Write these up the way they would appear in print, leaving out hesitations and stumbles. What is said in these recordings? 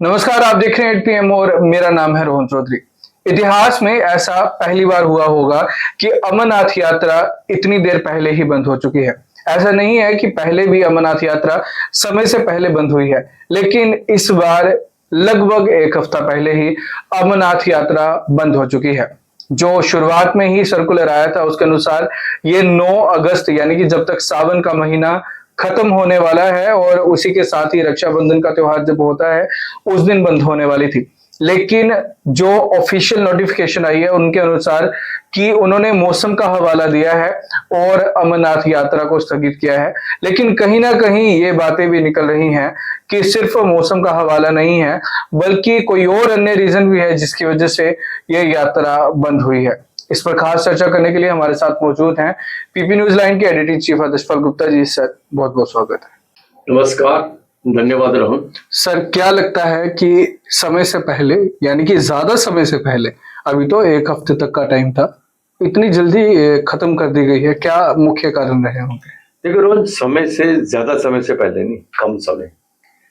नमस्कार, आप देख रहे हैं 8 PM और मेरा नाम है रोहन चौधरी। इतिहास में ऐसा पहली बार हुआ होगा कि अमरनाथ यात्रा इतनी देर पहले ही बंद हो चुकी है। ऐसा नहीं है कि पहले भी अमरनाथ यात्रा समय से पहले बंद हुई है, लेकिन इस बार लगभग 1 हफ्ता पहले ही अमरनाथ यात्रा बंद हो चुकी है। जो शुरुआत में ही सर्कुलर आया था उसके अनुसार ये 9 अगस्त यानी कि जब तक सावन का महीना खत्म होने वाला है और उसी के साथ ही रक्षाबंधन का त्योहार जब होता है उस दिन बंद होने वाली थी। लेकिन जो ऑफिशियल नोटिफिकेशन आई है उनके अनुसार कि उन्होंने मौसम का हवाला दिया है और अमरनाथ यात्रा को स्थगित किया है। लेकिन कहीं ना कहीं ये बातें भी निकल रही हैं कि सिर्फ मौसम का हवाला नहीं है, बल्कि कोई और अन्य रीजन भी है जिसकी वजह से ये यात्रा बंद हुई है। इस पर खास चर्चा करने के लिए हमारे साथ मौजूद हैं पीपी न्यूज लाइन के editing chief आदिशपाल Gupta ji. Sir, बहुत बहुत स्वागत है। नमस्कार, धन्यवाद रोहन। सर, क्या लगता है कि समय से पहले यानी कि ज्यादा समय से पहले, अभी तो 1 हफ्ते तक का टाइम था, इतनी जल्दी खत्म कर दी गई है, क्या मुख्य कारण रहे होंगे? देखो रोहन, समय से ज्यादा समय से पहले नहीं, कम समय।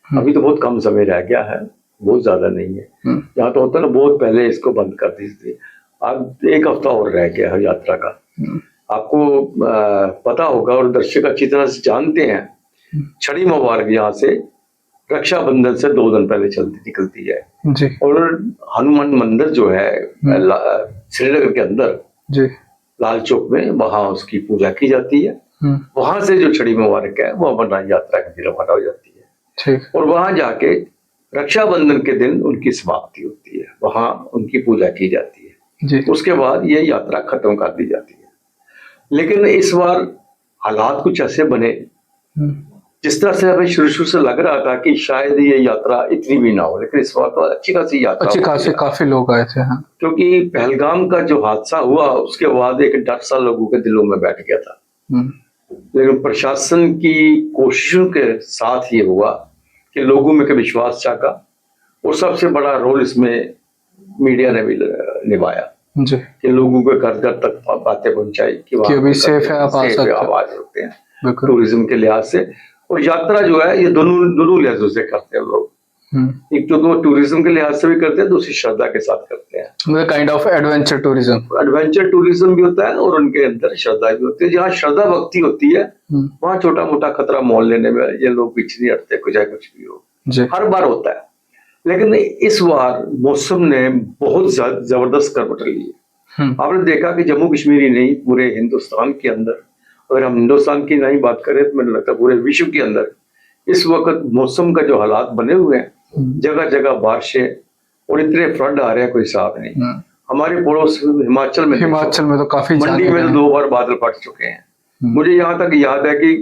अभी तो बहुत कम समय रह गया है, बहुत ज्यादा नहीं है। यहाँ तो होता है ना, बहुत पहले इसको बंद कर दी थी। अब 1 हफ्ता और रह गया है यात्रा का। आपको पता होगा और दर्शक अच्छी तरह से जानते हैं, छड़ी मुबारक यहाँ से रक्षाबंधन से 2 दिन पहले निकलती है जी। और हनुमान मंदिर जो है श्रीनगर के अंदर जी। लाल चौक में, वहां उसकी पूजा की जाती है। वहां से जो छड़ी मुबारक है वो अमरनाथ यात्रा के लिए रवाना हो जाती है। ठीक। और वहां जाके रक्षाबंधन के दिन उनकी समाप्ति होती है, वहां उनकी पूजा की जाती है। जी। उसके बाद ये यात्रा खत्म कर दी जाती है। लेकिन इस बार हालात कुछ ऐसे बने जिस तरह से हमें शुरू से लग रहा था कि शायद ये यात्रा इतनी भी ना हो, लेकिन इस बार तो अच्छी खासी यात्रा, अच्छी खासी काफी लोग आए थे। हाँ। क्योंकि पहलगाम का जो हादसा हुआ उसके बाद एक डर सा लोगों के दिलों में बैठ गया था। लेकिन प्रशासन की कोशिशों के साथ ये हुआ कि लोगों में विश्वास जागा और सबसे बड़ा रोल इसमें मीडिया ने भी निभाया जी। कि लोगों के घर घर तक बातें पहुंचाई कि अभी सेफ है, आप आ सकते हैं। आवाज होते हैं टूरिज्म के लिहाज से। और यात्रा जो है ये दोनों लिहाजों से करते हैं लोग। एक तो टूरिज्म के लिहाज से भी करते हैं, दूसरी श्रद्धा के साथ करते हैं, मतलब kind of adventure tourism. Adventure tourism भी होता है और उनके अंदर श्रद्धा भी होती है। जहाँ श्रद्धा भक्ति होती है वहाँ छोटा मोटा खतरा मोल लेने में ये लोग पीछे नहीं हटते, कुछ भी हो, हर बार होता है। लेकिन इस बार मौसम ने बहुत जबरदस्त करवट ली है। आपने देखा कि जम्मू कश्मीर ही नहीं, पूरे हिंदुस्तान के अंदर, अगर हम हिंदुस्तान की नहीं बात करें तो मुझे लगता है पूरे विश्व के अंदर इस वक्त मौसम का जो हालात बने हुए हैं, जगह जगह बारिशें और इतने फ्लड आ रहे हैं, कोई हिसाब नहीं। हमारे पड़ोस हिमाचल में तो काफी, मंडी में तो 2 बार बादल फट चुके हैं। मुझे यहाँ तक याद है कि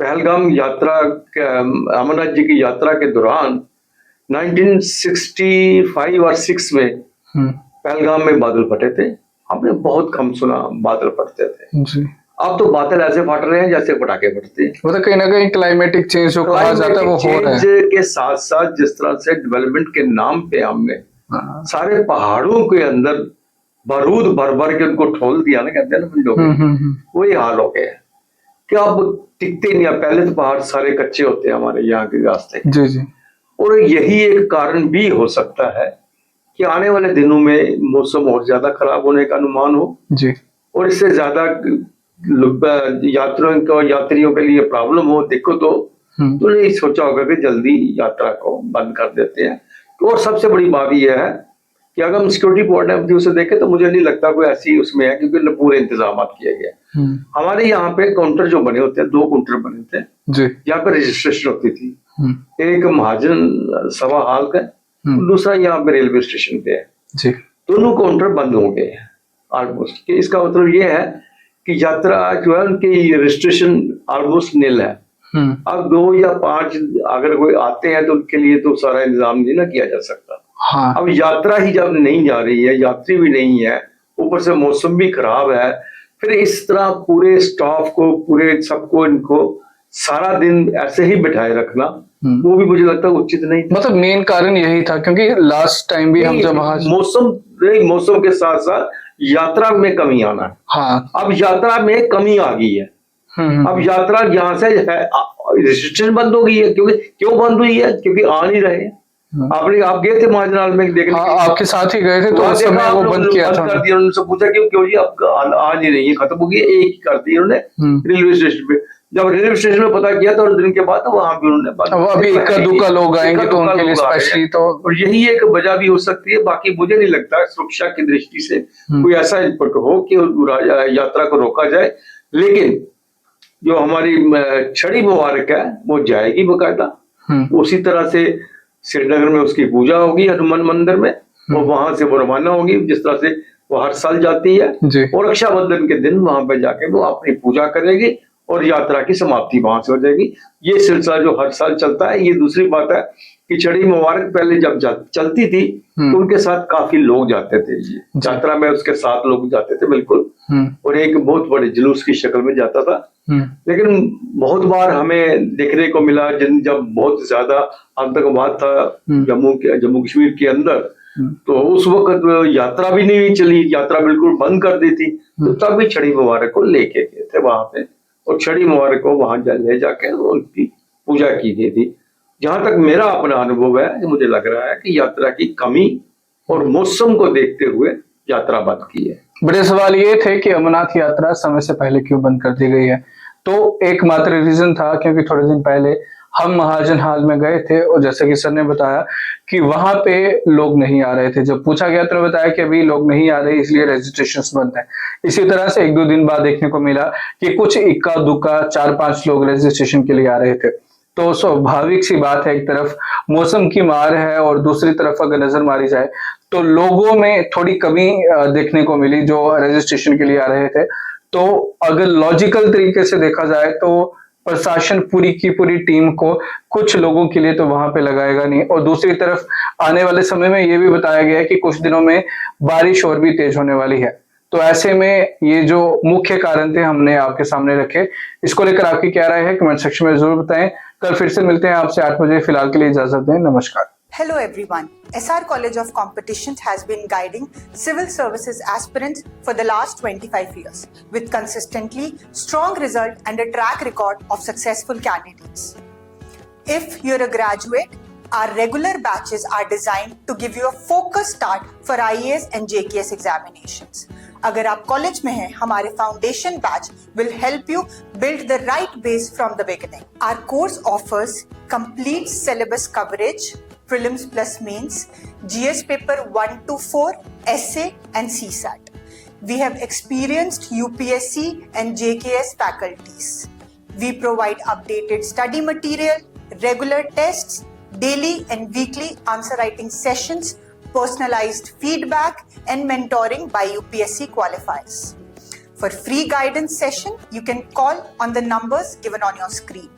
पहलगाम यात्रा, अमरनाथ जी की यात्रा के दौरान 1965 और 6 में पहलगाम में बादल फटे थे। हमने बहुत कम सुना बादल फटते थे जी। अब तो बादल ऐसे फट रहे हैं जैसे पटाखे फटते हैं। मतलब कहीं ना कहीं क्लाइमेटिक चेंज जो कहा जाता है वो हो रहा है। के साथ साथ जिस तरह से डेवलपमेंट के नाम पे हमने सारे पहाड़ों के अंदर बारूद भर भर के उनको ठोल दिया ना, कहते हैं ना लोग, वही हाल हो गया कि अब टिकते नहीं। पहले तो पहाड़ सारे कच्चे होते हैं हमारे यहाँ के रास्ते जी जी। और यही एक कारण भी हो सकता है कि आने वाले दिनों में मौसम और ज्यादा खराब होने का अनुमान हो जी, और इससे ज्यादा यात्रियों के लिए प्रॉब्लम हो, दिक्कत हो। तो नहीं सोचा होगा कि जल्दी यात्रा को बंद कर देते हैं। और सबसे बड़ी बात यह है कि अगर हम सिक्योरिटी पॉइंट ऑफ व्यू से देखें तो मुझे नहीं लगता कोई ऐसी उसमें है, क्योंकि पूरे इंतजाम किए गए। हमारे यहाँ पे काउंटर जो बने होते हैं, 2 काउंटर बने थे यहाँ पे रजिस्ट्रेशन होती थी। एक महाजन सभा हाल का, दूसरा यहाँ पे रेलवे स्टेशन पे है जी। दोनों काउंटर बंद हो गए हैं ऑलमोस्ट। इसका मतलब ये है कि यात्रा जो है उनकी रजिस्ट्रेशन ऑलमोस्ट नील है। अब 2 या 5 अगर कोई आते हैं तो उनके लिए तो सारा इंतजाम नहीं ना किया जा सकता। हाँ। अब यात्रा ही जब नहीं जा रही है, यात्री भी नहीं है, ऊपर से मौसम भी खराब है, फिर इस तरह पूरे स्टाफ को, पूरे सबको, इनको सारा दिन ऐसे ही बिठाए रखना, वो भी मुझे लगता है उचित नहीं था। मतलब मेन कारण यही था, क्योंकि लास्ट टाइम भी हम जब मौसम के साथ साथ यात्रा में कमी आना है। हाँ। अब यात्रा में कमी आ गई है। अब यात्रा यहाँ से रजिस्ट्रेशन बंद हो गई है। क्यों बंद हुई है? क्योंकि आ नहीं रहे। आप गए थे महाजनाल में देखने हाँ, के लिए? आपके साथ ही गए थे तो वहाँ उस देखा समय आप वो लोग बंद किया था कर दिया, उनसे पूछा क्यों जी अब आज नहीं रही है, खत्म हो गई, एक ही कर दी उन्होंने रेलवे स्टेशन पे। जब रेलवे स्टेशन में पता किया तो दिन के बाद वहां भी उन्होंने बंद। अब अभी इक्का दुक्का लोग आएंगे तो उनके लिए स्पेशली तो, और यही एक वजह भी हो सकती है। बाकी मुझे नहीं लगता सुरक्षा की दृष्टि से कोई ऐसा इनपुट हो कि यात्रा को रोका जाए, लेकिन जो हमारी छड़ी मुबारक है वो जाएगी बकायदा। उसी तरह से श्रीनगर में उसकी पूजा होगी हनुमान मंदिर में, और वहां से वो रवाना होगी जिस तरह से वो हर साल जाती है, और रक्षाबंधन के दिन वहां पे जाके वो अपनी पूजा करेगी और यात्रा की समाप्ति वहां से हो जाएगी। ये सिलसिला जो हर साल चलता है। ये दूसरी बात है कि छड़ी मुबारक पहले जब चलती थी तो उनके साथ काफी लोग जाते थे, ये यात्रा में उसके साथ लोग जाते थे बिल्कुल, और एक बहुत बड़े जुलूस की शक्ल में जाता था। लेकिन बहुत बार हमें देखने को मिला जब बहुत ज्यादा आतंकवाद था जम्मू कश्मीर के अंदर, तो उस वक्त यात्रा भी नहीं चली, यात्रा बिल्कुल बंद कर दी थी, तो तब भी छड़ी मुबारक को लेके गए थे वहां पे, और छड़ी मुबारक को वहां ले जाके उनकी पूजा की गई थी। जहां तक मेरा अपना अनुभव है, मुझे लग रहा है कि यात्रा की कमी और मौसम को देखते हुए यात्रा बंद की है। बड़े सवाल ये थे कि अमरनाथ यात्रा समय से पहले क्यों बंद कर दी गई है, तो एकमात्र रीजन था क्योंकि थोड़े दिन पहले हम महाजन हाल में गए थे और जैसे कि सर ने बताया कि वहां पे लोग नहीं आ रहे थे। जब पूछा गया तो बताया कि अभी लोग नहीं आ रहे इसलिए रजिस्ट्रेशंस बंद है। इसी तरह से 1-2 दिन बाद देखने को मिला कि कुछ इक्का दुक्का 4-5 लोग रजिस्ट्रेशन के लिए आ रहे थे। तो स्वाभाविक सी बात है, एक तरफ मौसम की मार है और दूसरी तरफ अगर नजर मारी जाए तो लोगों में थोड़ी कमी देखने को मिली जो रजिस्ट्रेशन के लिए आ रहे थे। तो अगर लॉजिकल तरीके से देखा जाए तो प्रशासन पूरी की पूरी टीम को कुछ लोगों के लिए तो वहां पे लगाएगा नहीं, और दूसरी तरफ आने वाले समय में ये भी बताया गया है कि कुछ दिनों में बारिश और भी तेज होने वाली है। तो ऐसे में ये जो मुख्य कारण थे हमने आपके सामने रखे। इसको लेकर आपकी क्या राय है कमेंट सेक्शन में जरूर बताएं। कल फिर से मिलते हैं आपसे 8 बजे। फिलहाल के लिए इजाजत दें, नमस्कार। Hello everyone. SR College of Competitions has been guiding civil services aspirants for the last 25 years with consistently strong result and a track record of successful candidates. If you're a graduate, our regular batches are designed to give you a focused start for IAS and JKS examinations. अगर आप college में हैं, हमारे foundation batch will help you build the right base from the beginning. Our course offers complete syllabus coverage, prelims plus mains, GS paper 1 to 4, essay and CSAT. We have experienced UPSC and JKS faculties. We provide updated study material, regular tests, daily and weekly answer writing sessions, personalized feedback and mentoring by UPSC qualifiers. For free guidance session, you can call on the numbers given on your screen.